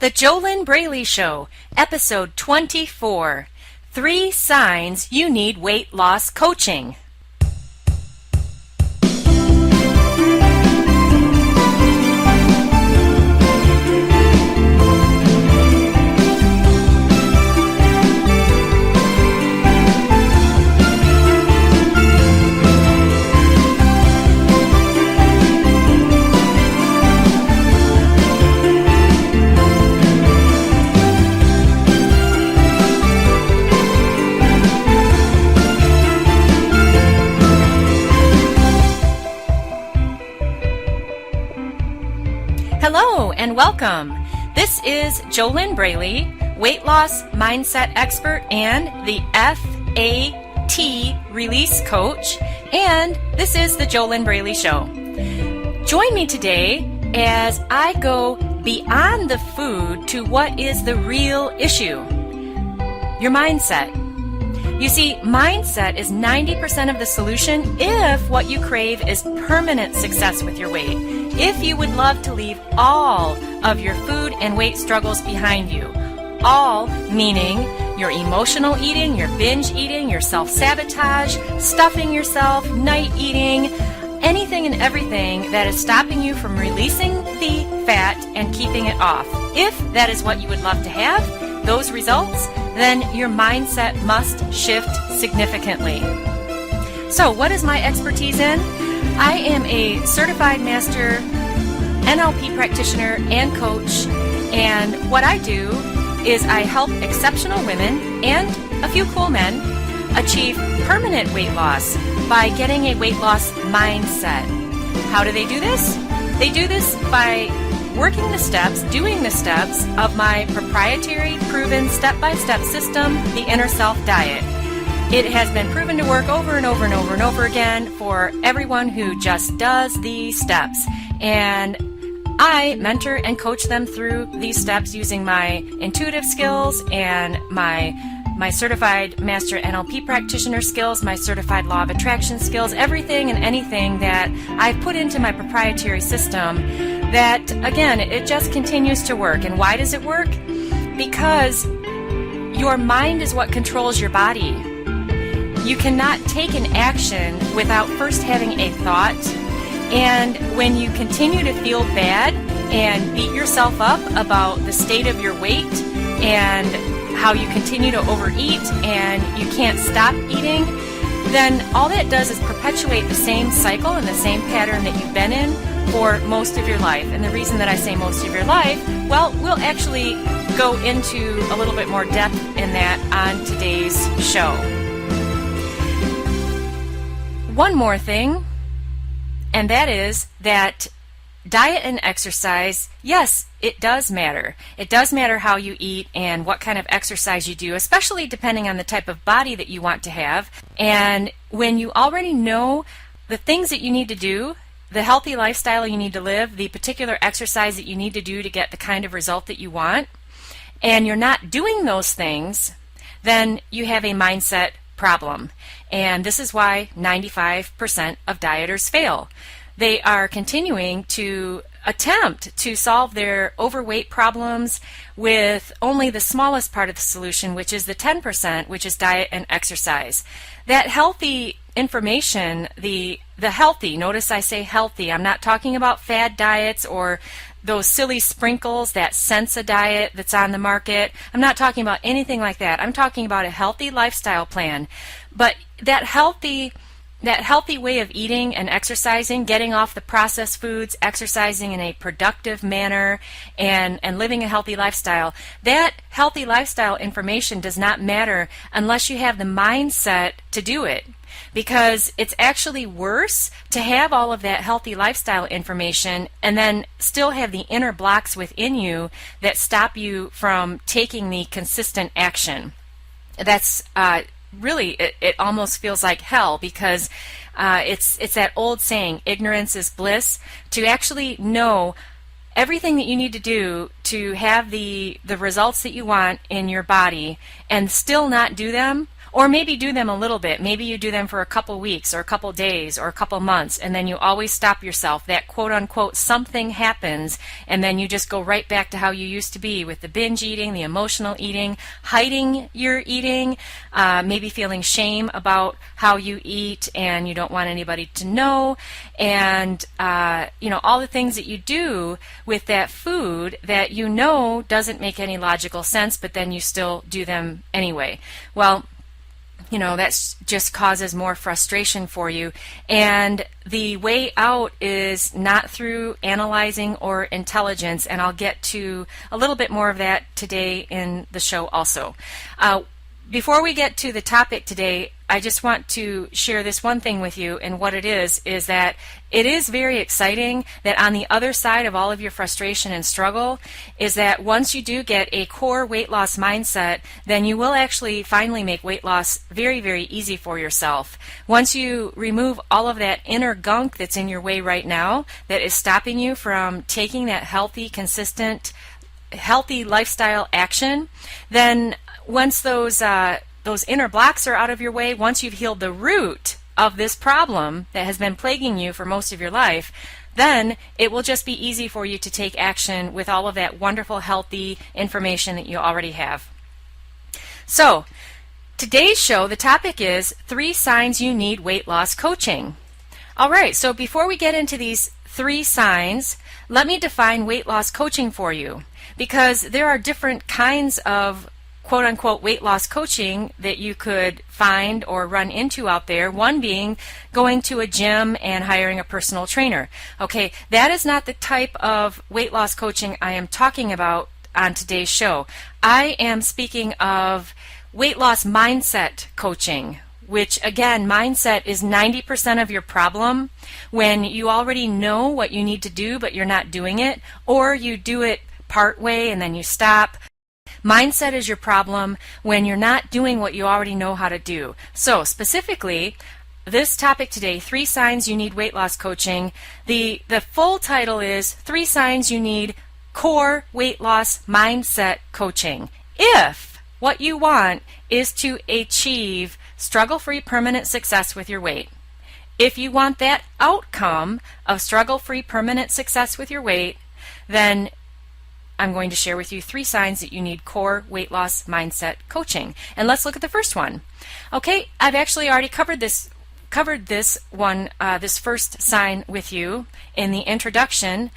The JoLynn Braley Show, Episode 24, 3 Signs You Need Weight Loss Coaching. Hello and welcome. This is JoLynn Braley, weight loss mindset expert and the FAT release coach, and this is the JoLynn Braley Show. Join me today as I go beyond the food to what is the real issue, your mindset. You see, mindset is 90% of the solution if what you crave is permanent success with your weight. If you would love to leave all of your food and weight struggles behind you, all meaning your emotional eating, your binge eating, your self-sabotage, stuffing yourself, night eating, anything and everything that is stopping you from releasing the fat and keeping it off. If that is what you would love to have, those results, then your mindset must shift significantly. So what is my expertise in? I am a certified master NLP practitioner and coach, and what I do is I help exceptional women and a few cool men achieve permanent weight loss by getting a weight loss mindset. How do they do this? They do this by working the steps, doing the steps of my proprietary, proven step-by-step system, the Inner Self Diet. It has been proven to work over and over and over and over again for everyone who just does these steps. And I mentor and coach them through these steps using my intuitive skills and my certified master NLP practitioner skills, my certified law of attraction skills, everything and anything that I've put into my proprietary system that, again, it just continues to work. And why does it work? Because your mind is what controls your body. You cannot take an action without first having a thought. And when you continue to feel bad and beat yourself up about the state of your weight and how you continue to overeat and you can't stop eating, then all that does is perpetuate the same cycle and the same pattern that you've been in for most of your life. And the reason that I say most of your life, well, we'll actually go into a little bit more depth in that on today's show. One more thing, and that is that diet and exercise, yes, it does matter. It does matter how you eat and what kind of exercise you do, especially depending on the type of body that you want to have. And when you already know the things that you need to do, the healthy lifestyle you need to live, the particular exercise that you need to do to get the kind of result that you want, and you're not doing those things, then you have a mindset problem. And this is why 95% of dieters fail. They are continuing to attempt to solve their overweight problems with only the smallest part of the solution, which is the 10%, which is diet and exercise. That healthy information, the healthy, notice I say healthy, I'm not talking about fad diets or those silly sprinkles, that Sensa diet that's on the market. I'm not talking about anything like that. I'm talking about a healthy lifestyle plan. But that healthy way of eating and exercising, getting off the processed foods, exercising in a productive manner, and living a healthy lifestyle, that healthy lifestyle information does not matter unless you have the mindset to do it. Because it's actually worse to have all of that healthy lifestyle information and then still have the inner blocks within you that stop you from taking the consistent action. That's really, it almost feels like hell, because it's that old saying, ignorance is bliss. To actually know everything that you need to do to have the results that you want in your body and still not do them, Or maybe do them a little bit. Maybe you do them for a couple weeks or a couple days or a couple months, and then you always stop yourself. That quote unquote something happens, and then you just go right back to how you used to be with the binge eating, the emotional eating, hiding your eating, maybe feeling shame about how you eat and you don't want anybody to know, and all the things that you do with that food that you know doesn't make any logical sense, but then you still do them anyway. Well, that just causes more frustration for you. And the way out is not through analyzing or intelligence, and I'll get to a little bit more of that today in the show also. Before we get to the topic today, I just want to share this one thing with you, and what it is that it is very exciting that on the other side of all of your frustration and struggle is that once you do get a core weight loss mindset, then you will actually finally make weight loss very, very easy for yourself. Once you remove all of that inner gunk that's in your way right now that is stopping you from taking that healthy, consistent, healthy lifestyle action, then once those inner blocks are out of your way, once you've healed the root of this problem that has been plaguing you for most of your life, then it will just be easy for you to take action with all of that wonderful, healthy information that you already have. So, today's show, the topic is 3 signs you need weight loss coaching. All right, so before we get into these 3 signs, let me define weight loss coaching for you, because there are different kinds of quote-unquote weight loss coaching that you could find or run into out there, one being going to a gym and hiring a personal trainer. Okay, that is not the type of weight loss coaching I am talking about on today's show. I am speaking of weight loss mindset coaching, which again, mindset is 90% of your problem when you already know what you need to do but you're not doing it, or you do it part way and then you stop. Mindset is your problem when you're not doing what you already know how to do. So specifically, this topic today, 3 signs you need weight loss coaching. The full title is 3 signs you need core weight loss mindset coaching. If what you want is to achieve struggle-free permanent success with your weight. If you want that outcome of struggle-free permanent success with your weight, then I'm going to share with you 3 signs that you need core weight loss mindset coaching. And let's look at the first one. Okay, I've actually already covered this one, this first sign with you in the introduction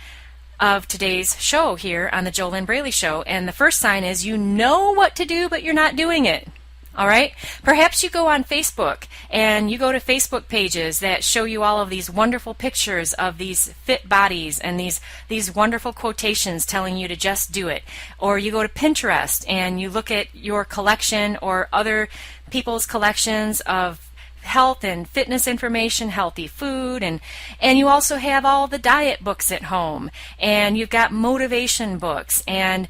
of today's show here on the JoLynn Braley Show. And the first sign is you know what to do, but you're not doing it. All right? Perhaps you go on Facebook and you go to Facebook pages that show you all of these wonderful pictures of these fit bodies and these wonderful quotations telling you to just do it. Or you go to Pinterest and you look at your collection or other people's collections of health and fitness information, healthy food, and you also have all the diet books at home, and you've got motivation books, and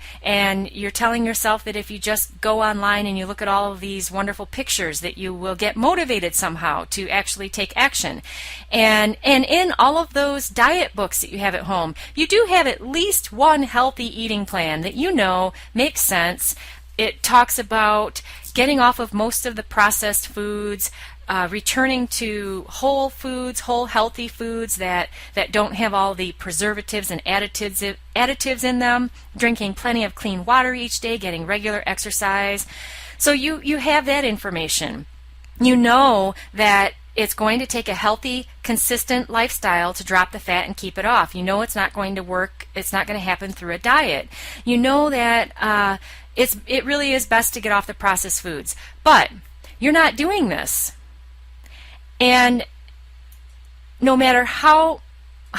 you're telling yourself that if you just go online and you look at all of these wonderful pictures that you will get motivated somehow to actually take action. And in all of those diet books that you have at home, you do have at least one healthy eating plan that you know makes sense. It talks about getting off of most of the processed foods, returning to whole foods, whole healthy foods that don't have all the preservatives and additives in them, drinking plenty of clean water each day, getting regular exercise. So you have that information. You know that it's going to take a healthy, consistent lifestyle to drop the fat and keep it off. You know it's not going to work. It's not going to happen through a diet. You know that it really is best to get off the processed foods. But you're not doing this. And no matter how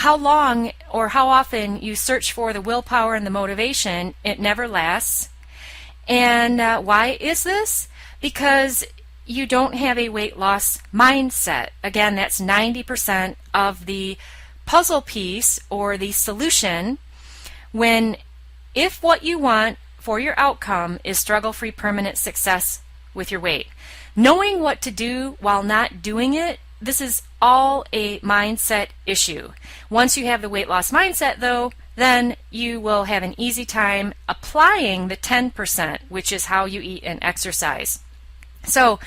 long or how often you search for the willpower and the motivation, it never lasts. And why is this? Because you don't have a weight loss mindset. Again, that's 90% of the puzzle piece or the solution if what you want for your outcome is struggle-free permanent success with your weight. Knowing what to do while not doing it, this is all a mindset issue. Once you have the weight loss mindset, though, then you will have an easy time applying the 10%, which is how you eat and exercise. So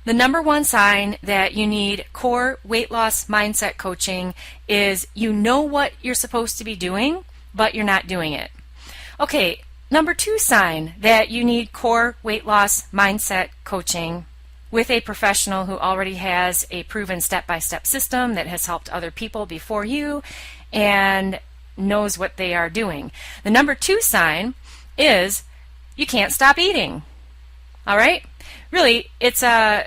The number one sign that you need core weight loss mindset coaching is you know what you're supposed to be doing, but you're not doing it. Okay, number two sign that you need core weight loss mindset coaching with a professional who already has a proven step-by-step system that has helped other people before you and knows what they are doing. The number two sign is you can't stop eating. All right? Really, it's a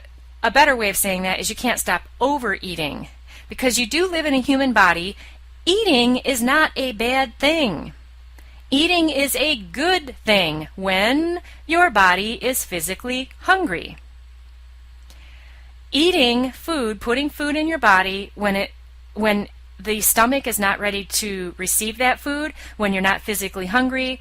better way of saying that is you can't stop overeating. Because you do live in a human body, eating is not a bad thing. Eating is a good thing when your body is physically hungry. Eating food, putting food in your body when the stomach is not ready to receive that food, when you're not physically hungry,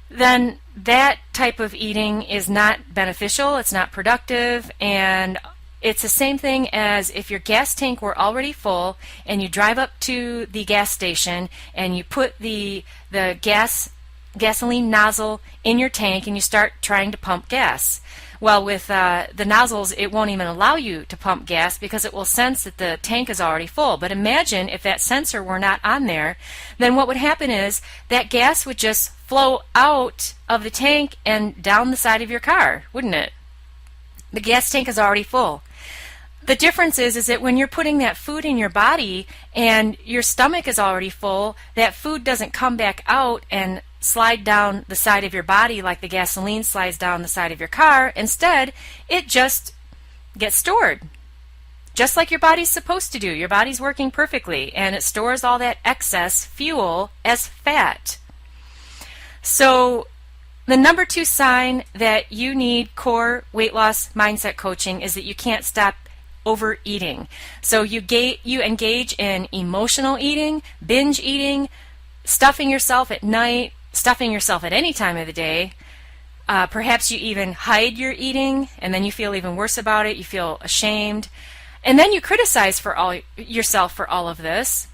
then that type of eating is not beneficial, it's not productive, and it's the same thing as if your gas tank were already full and you drive up to the gas station and you put the gasoline nozzle in your tank and you start trying to pump gas. Well, with the nozzles, it won't even allow you to pump gas because it will sense that the tank is already full. But imagine if that sensor were not on there, then what would happen is that gas would just flow out of the tank and down the side of your car, wouldn't it? The gas tank is already full. The difference is that when you're putting that food in your body and your stomach is already full, that food doesn't come back out and slide down the side of your body like the gasoline slides down the side of your car. Instead, it just gets stored. Just like your body's supposed to do. Your body's working perfectly, and it stores all that excess fuel as fat. So the number two sign that you need core weight loss mindset coaching is that you can't stop overeating. So you engage in emotional eating, binge eating, stuffing yourself at night, stuffing yourself at any time of the day. Perhaps you even hide your eating, and then you feel even worse about it. You feel ashamed. And then you criticize yourself for all of this.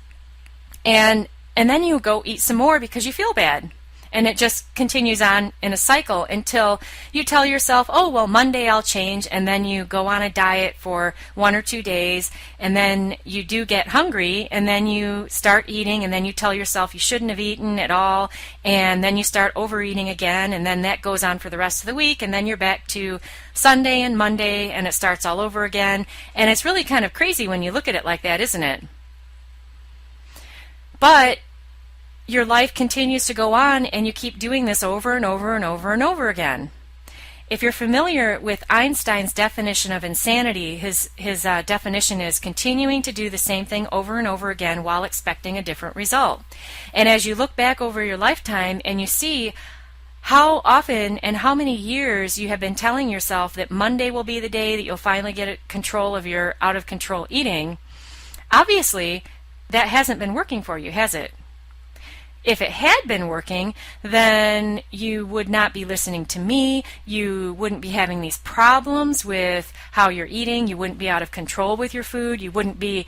And then you go eat some more because you feel bad. And it just continues on in a cycle until you tell yourself, oh, well, Monday I'll change, and then you go on a diet for 1 or 2 days, and then you do get hungry, and then you start eating, and then you tell yourself you shouldn't have eaten at all, and then you start overeating again, and then that goes on for the rest of the week, and then you're back to Sunday and Monday, and it starts all over again. And it's really kind of crazy when you look at it like that, isn't it? But your life continues to go on, and you keep doing this over and over and over and over again. If you're familiar with Einstein's definition of insanity, his definition is continuing to do the same thing over and over again while expecting a different result. And as you look back over your lifetime and you see how often and how many years you have been telling yourself that Monday will be the day that you'll finally get control of your out-of-control eating, obviously that hasn't been working for you, has it? If it had been working, then you would not be listening to me, you wouldn't be having these problems with how you're eating, you wouldn't be out of control with your food, you wouldn't be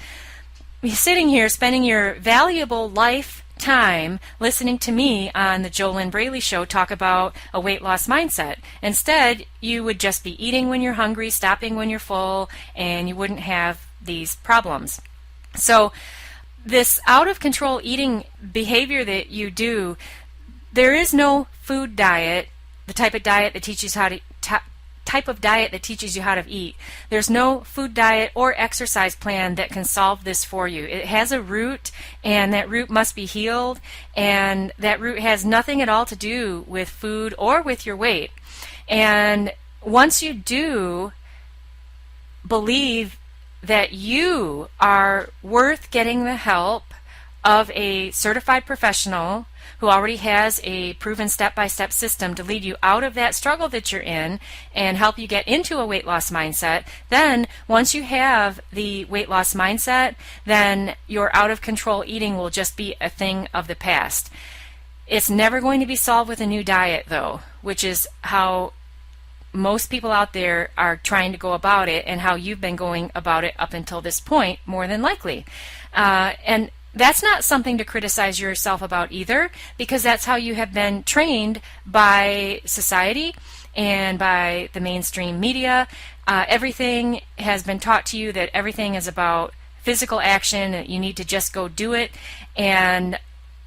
sitting here spending your valuable life time listening to me on the JoLynn Braley Show talk about a weight loss mindset. Instead, you would just be eating when you're hungry, stopping when you're full, and you wouldn't have these problems. So this out-of-control eating behavior that you do, there is no food diet, the type of diet that teaches you how to eat. There's no food diet or exercise plan that can solve this for you. It has a root, and that root must be healed, and that root has nothing at all to do with food or with your weight. And once you do believe that you are worth getting the help of a certified professional who already has a proven step-by-step system to lead you out of that struggle that you're in and help you get into a weight loss mindset, then once you have the weight loss mindset, then your out-of-control eating will just be a thing of the past. It's never going to be solved with a new diet, though, which is how most people out there are trying to go about it, and how you've been going about it up until this point, more than likely. And that's not something to criticize yourself about either, because that's how you have been trained by society and by the mainstream media. Everything has been taught to you that everything is about physical action, that you need to just go do it. And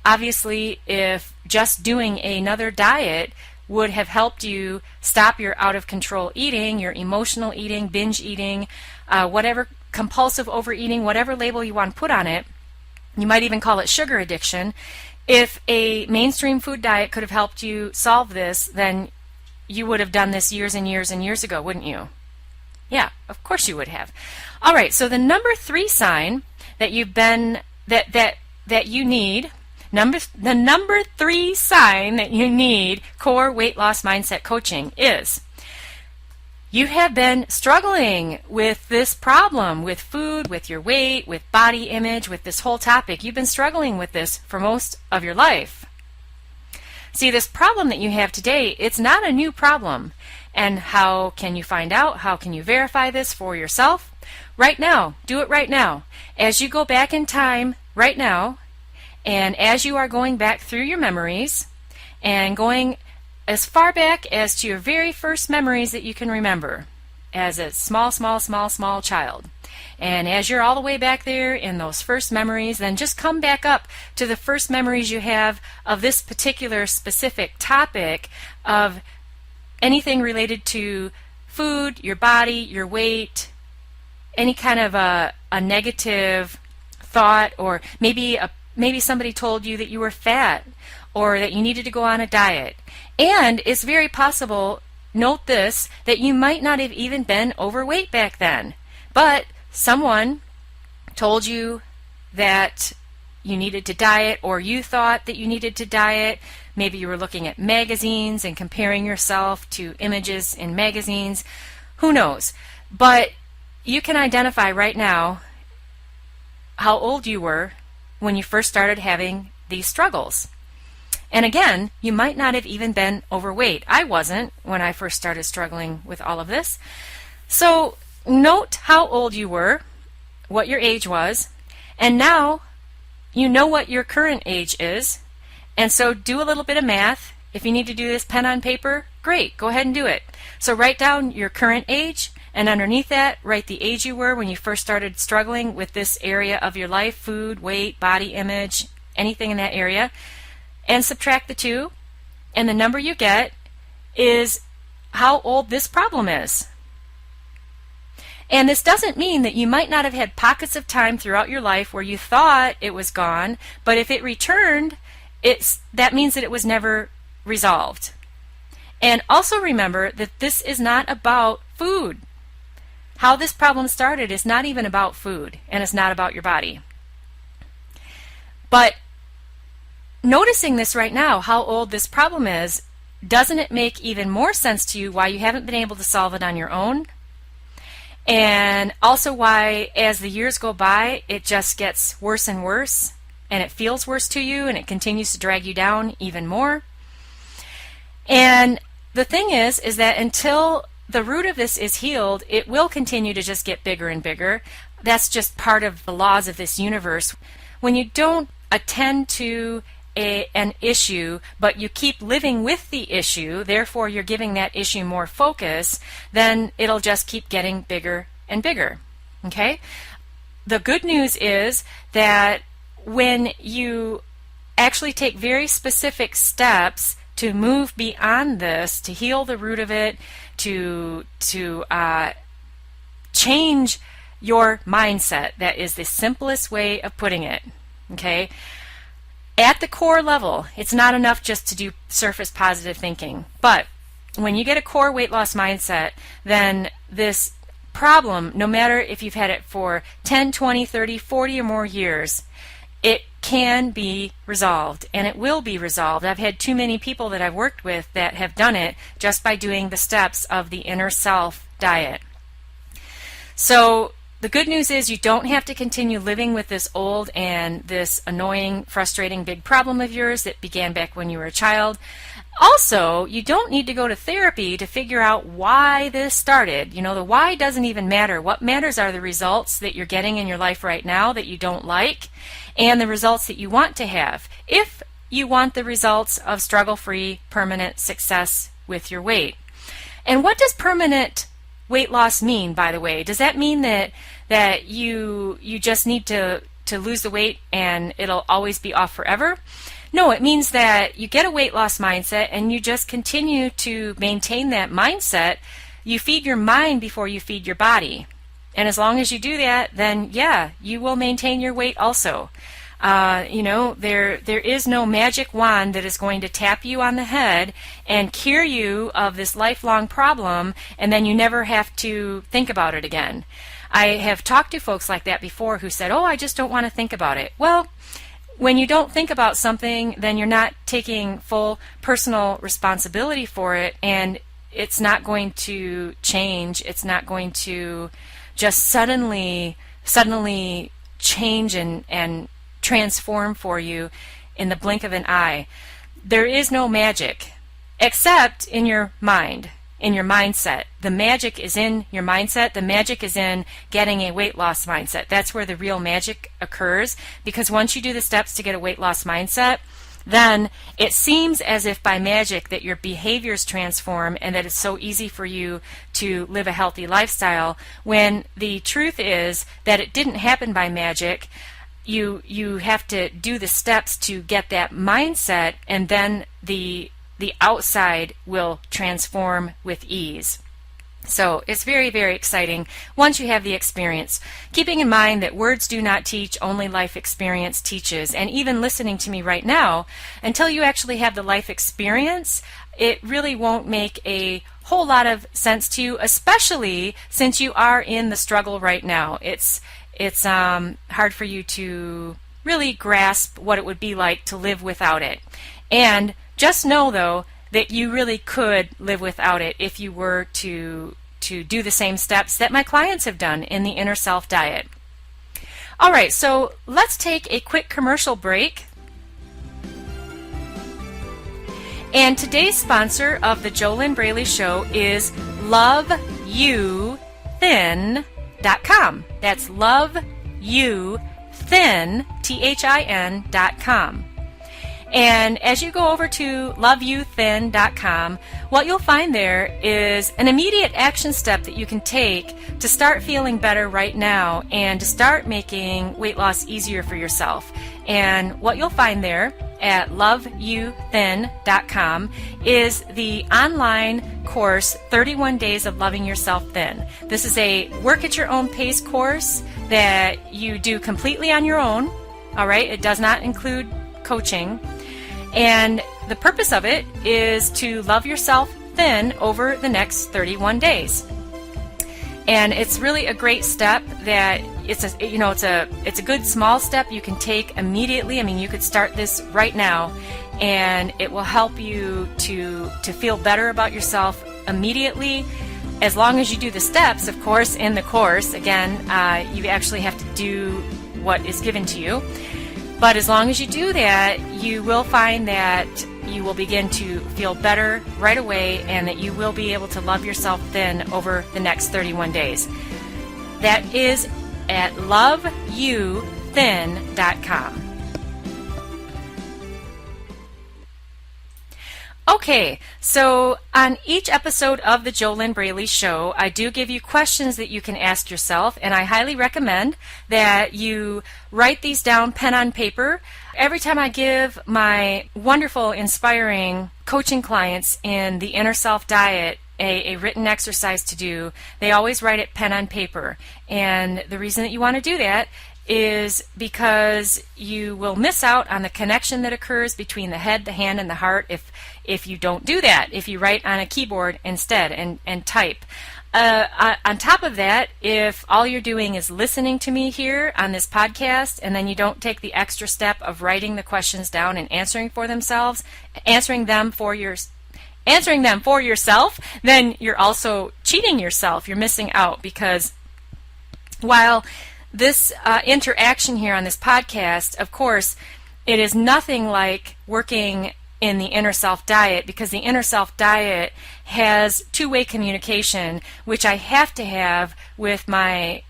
obviously, if just doing another diet would have helped you stop your out of control eating, your emotional eating, binge eating, whatever, compulsive overeating, whatever label you want to put on it, you might even call it sugar addiction. If a mainstream food diet could have helped you solve this, then you would have done this years and years and years ago, wouldn't you? Yeah, of course you would have. All right, so the number 3 sign that you've been that you need, the number 3 sign that you need core weight loss mindset coaching is you have been struggling with this problem, with food, with your weight, with body image, with this whole topic. You've been struggling with this for most of your life. See, this problem that you have today, it's not a new problem. And how can you find out? How can you verify this for yourself? Right now. Do it right now. As you go back in time right now, and as you are going back through your memories and going as far back as to your very first memories that you can remember as a small child. And as you're all the way back there in those first memories, then just come back up to the first memories you have of this particular specific topic of anything related to food, your body, your weight, any kind of a negative thought, or maybe somebody told you that you were fat or that you needed to go on a diet. And it's very possible, note this, that you might not have even been overweight back then, but someone told you that you needed to diet, or you thought that you needed to diet. Maybe you were looking at magazines and comparing yourself to images in magazines. Who knows? But you can identify right now how old you were when you first started having these struggles. And again, you might not have even been overweight. I wasn't when I first started struggling with all of this. So note how old you were, what your age was, and now you know what your current age is. And so do a little bit of math. If you need to do this pen on paper, great, go ahead and do it. So write down your current age, and underneath that, write the age you were when you first started struggling with this area of your life, food, weight, body image, anything in that area, and subtract the 2, and the number you get is how old this problem is. And this doesn't mean that you might not have had pockets of time throughout your life where you thought it was gone, but if it returned, that means that it was never resolved. And also remember that this is not about food. How this problem started is not even about food, and it's not about your body. But noticing this right now, how old this problem is, doesn't it make even more sense to you why you haven't been able to solve it on your own? And also why, as the years go by, it just gets worse and worse, and it feels worse to you, and it continues to drag you down even more. And the thing is that until the root of this is healed, it will continue to just get bigger and bigger. That's just part of the laws of this universe. When you don't attend to an issue, but you keep living with the issue, therefore you're giving that issue more focus, then it'll just keep getting bigger and bigger. Okay? The good news is that when you actually take very specific steps to move beyond this, to heal the root of it, to change your mindset, that is the simplest way of putting it. Okay? At the core level, it's not enough just to do surface positive thinking. But when you get a core weight loss mindset, then this problem, no matter if you've had it for 10, 20, 30, 40 or more years, it can be resolved, and it will be resolved. I've had too many people that I've worked with that have done it just by doing the steps of the inner self diet. So the good news is you don't have to continue living with this old and this annoying, frustrating big problem of yours that began back when you were a child. Also, you don't need to go to therapy to figure out why this started. You know, the why doesn't even matter. What matters are the results that you're getting in your life right now that you don't like, and the results that you want to have. If you want the results of struggle-free, permanent success with your weight. And what does permanent weight loss mean, by the way? Does that mean that you just need to lose the weight and it'll always be off forever? No, it means that you get a weight loss mindset and you just continue to maintain that mindset. You feed your mind before you feed your body. And as long as you do that, then yeah, you will maintain your weight also. There is no magic wand that is going to tap you on the head and cure you of this lifelong problem, and then you never have to think about it again. I have talked to folks like that before who said, oh, I just don't want to think about it. Well, when you don't think about something, then you're not taking full personal responsibility for it, and it's not going to change. It's not going to just suddenly change and transform for you in the blink of an eye. There is no magic except in your mind, in your mindset. The magic is in your mindset. The magic is in getting a weight loss mindset. That's where the real magic occurs, because once you do the steps to get a weight loss mindset, then it seems as if by magic that your behaviors transform and that it's so easy for you to live a healthy lifestyle, when the truth is that it didn't happen by magic. You have to do the steps to get that mindset, and then the outside will transform with ease. So it's very, very exciting once you have the experience. Keeping in mind that words do not teach, only life experience teaches. And even listening to me right now, until you actually have the life experience, it really won't make a whole lot of sense to you, especially since you are in the struggle right now. It's hard for you to really grasp what it would be like to live without it. And just know, though, that you really could live without it if you were to do the same steps that my clients have done in the Inner Self Diet. All right, so let's take a quick commercial break. And today's sponsor of the JoLynn Braley Show is LoveYouThin.com. That's LoveYouThin, THIN.com. And as you go over to LoveYouThin.com, what you'll find there is an immediate action step that you can take to start feeling better right now and to start making weight loss easier for yourself. And what you'll find there at LoveYouThin.com is the online course, 31 Days of Loving Yourself Thin. This is a work at your own pace course that you do completely on your own. All right, it does not include coaching. And the purpose of it is to love yourself thin over the next 31 days. And it's really a great step that it's a good small step you can take immediately. I mean, you could start this right now, and it will help you to feel better about yourself immediately. As long as you do the steps, of course, in the course. Again, you actually have to do what is given to you. But as long as you do that, you will find that you will begin to feel better right away, and that you will be able to love yourself thin over the next 31 days. That is at LoveYouThin.com. Okay, so on each episode of the JoLynn Braley Show, I do give you questions that you can ask yourself, and I highly recommend that you write these down pen on paper. Every time I give my wonderful, inspiring coaching clients in the Inner Self Diet a written exercise to do, they always write it pen on paper. And the reason that you want to do that is because you will miss out on the connection that occurs between the head, the hand, and the heart if you don't do that, if you write on a keyboard instead and type. On top of that, if all you're doing is listening to me here on this podcast, and then you don't take the extra step of writing the questions down and answering them for yourself, then you're also cheating yourself. You're missing out, because while this interaction here on this podcast, of course, it is nothing like working in the inner self diet, because the inner self diet has two-way communication, which I have to have with my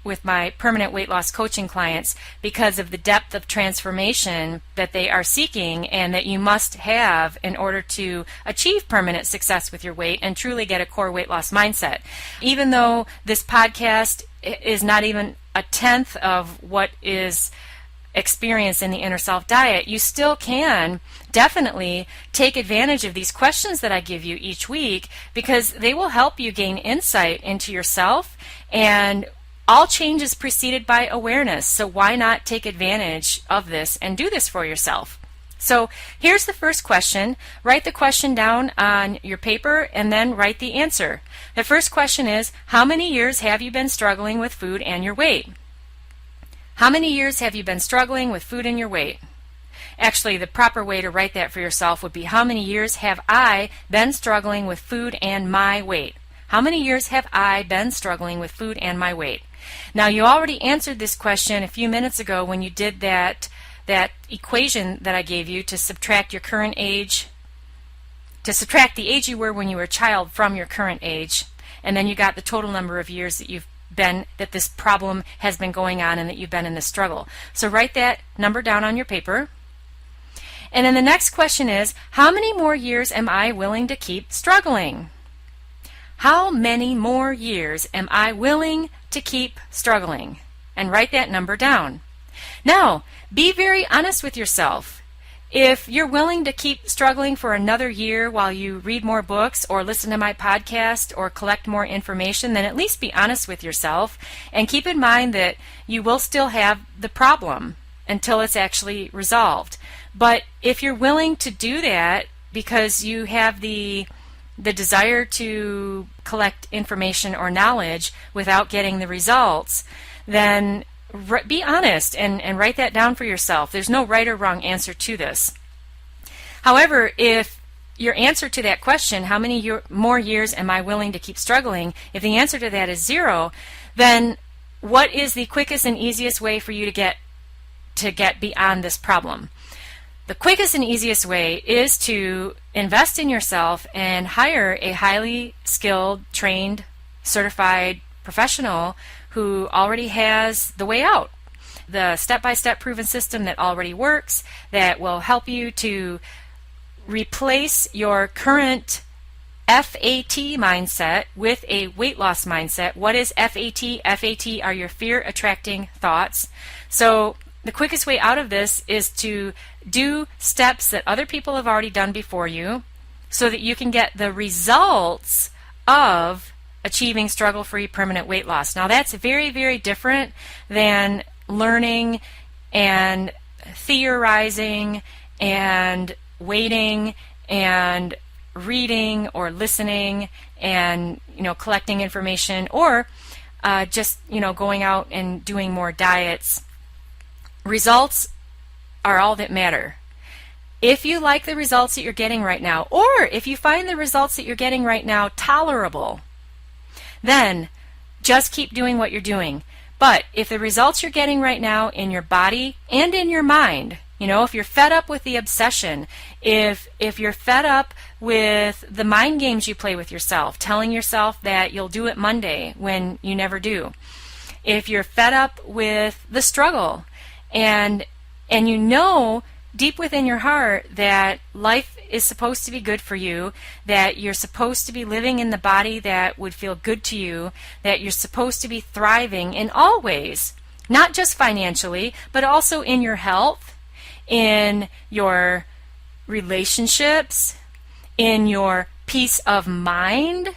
permanent weight loss coaching clients because of the depth of transformation that they are seeking and that you must have in order to achieve permanent success with your weight and truly get a core weight loss mindset. Even though this podcast is not even a tenth of what is experience in the inner self diet, you still can definitely take advantage of these questions that I give you each week, because they will help you gain insight into yourself, and all change is preceded by awareness. So why not take advantage of this and do this for yourself? So here's the first question. Write the question down on your paper and then write the answer. The first question is, how many years have you been struggling with food and your weight? How many years have you been struggling with food and your weight? Actually, the proper way to write that for yourself would be, how many years have I been struggling with food and my weight? How many years have I been struggling with food and my weight? Now, you already answered this question a few minutes ago when you did that equation that I gave you to subtract your current age, to subtract the age you were when you were a child from your current age, and then you got the total number of years that this problem has been going on and that you've been in this struggle. So write that number down on your paper. And then the next question is, how many more years am I willing to keep struggling? How many more years am I willing to keep struggling? And write that number down. Now, be very honest with yourself. If you're willing to keep struggling for another year while you read more books or listen to my podcast or collect more information, then at least be honest with yourself and keep in mind that you will still have the problem until it's actually resolved. But if you're willing to do that because you have the desire to collect information or knowledge without getting the results, then be honest and write that down for yourself. There's no right or wrong answer to this. However, if your answer to that question, how many more years am I willing to keep struggling, if the answer to that is 0, then what is the quickest and easiest way for you to get beyond this problem? The quickest and easiest way is to invest in yourself and hire a highly skilled, trained, certified professional who already has the way out, the step-by-step proven system that already works, that will help you to replace your current FAT mindset with a weight loss mindset. What is FAT? FAT are your fear-attracting thoughts. So the quickest way out of this is to do steps that other people have already done before you so that you can get the results of achieving struggle-free permanent weight loss. Now that's very, very different than learning and theorizing and waiting and reading or listening and collecting information, or just going out and doing more diets. Results are all that matter. If you like the results that you're getting right now, or if you find the results that you're getting right now tolerable, then just keep doing what you're doing. But if the results you're getting right now in your body and in your mind, if you're fed up with the obsession, if you're fed up with the mind games you play with yourself, telling yourself that you'll do it Monday when you never do, if you're fed up with the struggle and deep within your heart that life is supposed to be good for you, that you're supposed to be living in the body that would feel good to you, that you're supposed to be thriving in all ways, not just financially, but also in your health, in your relationships, in your peace of mind,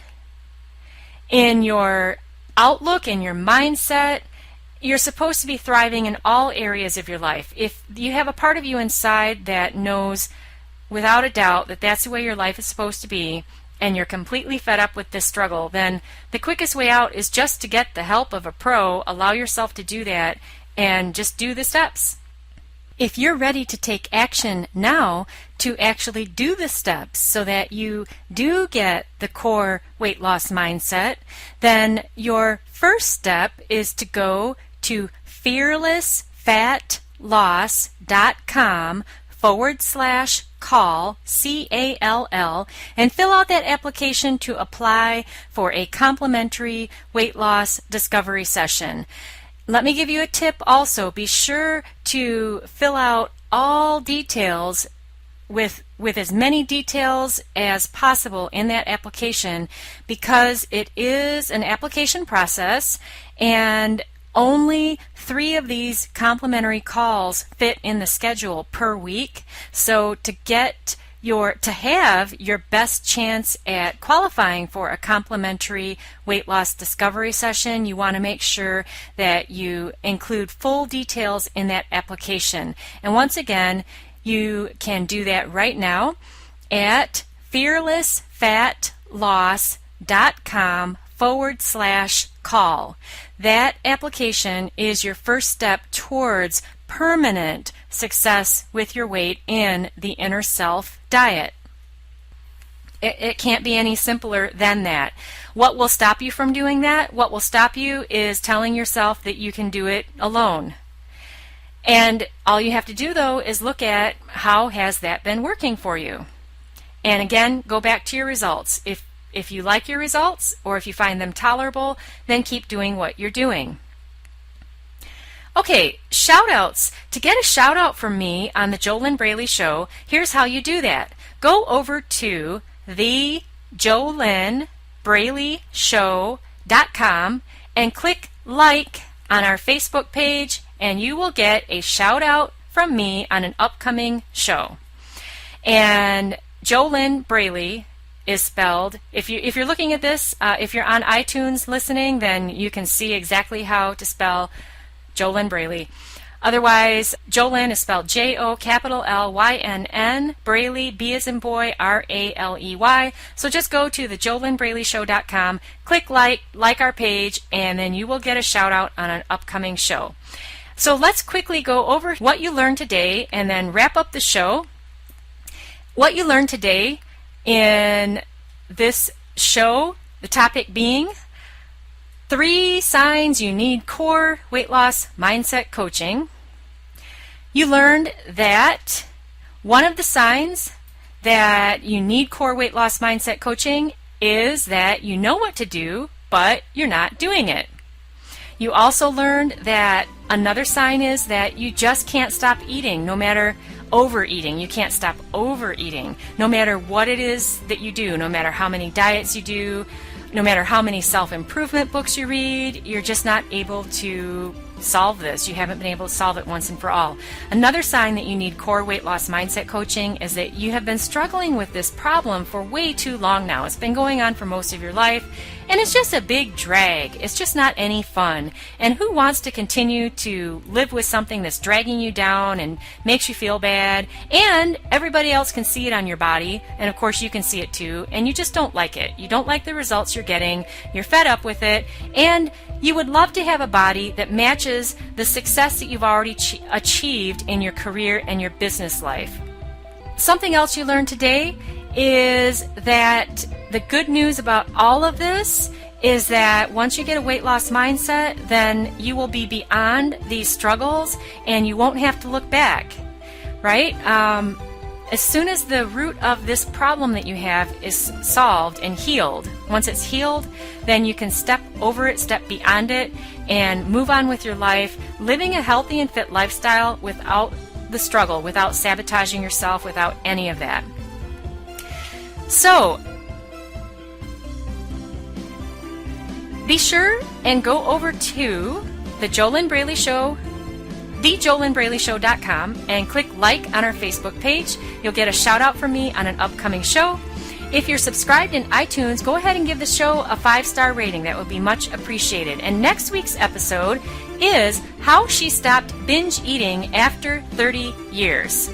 in your outlook, in your mindset. You're supposed to be thriving in all areas of your life. If you have a part of you inside that knows without a doubt that that's the way your life is supposed to be, and you're completely fed up with this struggle, then the quickest way out is just to get the help of a pro. Allow yourself to do that and just do the steps. If you're ready to take action now to actually do the steps so that you do get the core weight loss mindset, then your first step is to go to fearlessfatloss.com call, C-A-L-L, and fill out that application to apply for a complimentary weight loss discovery session. Let me give you a tip also. Be sure to fill out all details with as many details as possible in that application, because it is an application process and only 3 of these complimentary calls fit in the schedule per week. So to have your best chance at qualifying for a complimentary weight loss discovery session, you want to make sure that you include full details in that application. And once again, you can do that right now at fearlessfatloss.com/call. That application is your first step towards permanent success with your weight in the Inner Self diet. It can't be any simpler than that. What will stop you from doing that? What will stop you is telling yourself that you can do it alone. And all you have to do, though, is look at how has that been working for you. And again, go back to your results. If you like your results, or if you find them tolerable, then keep doing what you're doing. Okay, shout outs. To get a shout out from me on the JoLynn Braley Show, here's how you do that. Go over to the JoLynnBraleyShow.com and click like on our Facebook page, and you will get a shout out from me on an upcoming show. And JoLynn Braley is spelled, if you're looking at this, if you're on iTunes listening, then you can see exactly how to spell JoLynn Braley. Otherwise, JoLynn is spelled JoLynn, Braley, B as in boy, R-A-L-E-Y. So just go to the JoLynnBraleyShow.com, click like our page, and then you will get a shout out on an upcoming show. So let's quickly go over what you learned today and then wrap up the show. What you learned today in this show, the topic being 3 signs you need core weight loss mindset coaching. You learned that one of the signs that you need core weight loss mindset coaching is that you know what to do, but you're not doing it. You also learned that another sign is that you just can't stop eating, no matter overeating. You can't stop overeating, no matter what it is that you do, no matter how many diets you do, no matter how many self-improvement books you read. You're just not able to solve this. You haven't been able to solve it once and for all. Another sign that you need core weight loss mindset coaching is that you have been struggling with this problem for way too long now. It's been going on for most of your life, and it's just a big drag. It's just not any fun. And who wants to continue to live with something that's dragging you down and makes you feel bad, and everybody else can see it on your body, and of course you can see it too, and you just don't like it. You don't like the results you're getting, you're fed up with it, and you would love to have a body that matches the success that you've already achieved in your career and your business life. Something else you learned today is that the good news about all of this is that once you get a weight loss mindset, then you will be beyond these struggles and you won't have to look back, right? As soon as the root of this problem that you have is solved and healed, once it's healed, then you can step over it, step beyond it, and move on with your life, living a healthy and fit lifestyle without the struggle, without sabotaging yourself, without any of that. So, be sure and go over to the JoLynn Braley Show, thejolynnbraleyshow.com, and click like on our Facebook page. You'll get a shout out from me on an upcoming show. If you're subscribed in iTunes, go ahead and give the show a 5-star rating. That would be much appreciated. And next week's episode is How She Stopped Binge Eating After 30 Years.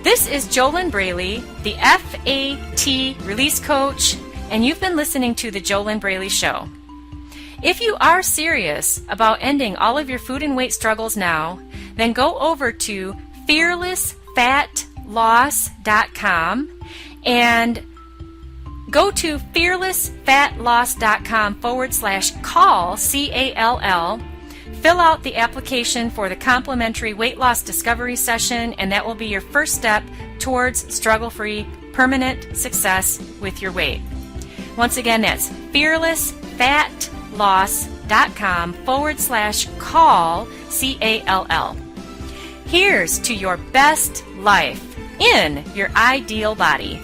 This is JoLynn Braley, the FAT Release Coach, and you've been listening to the JoLynn Braley Show. If you are serious about ending all of your food and weight struggles now, then go over to fearlessfatloss.com and go to fearlessfatloss.com/call, CALL, Fill out the application for the complimentary weight loss discovery session, and that will be your first step towards struggle-free, permanent success with your weight. Once again, that's fearlessfatloss.com/call, CALL. Here's to your best life in your ideal body.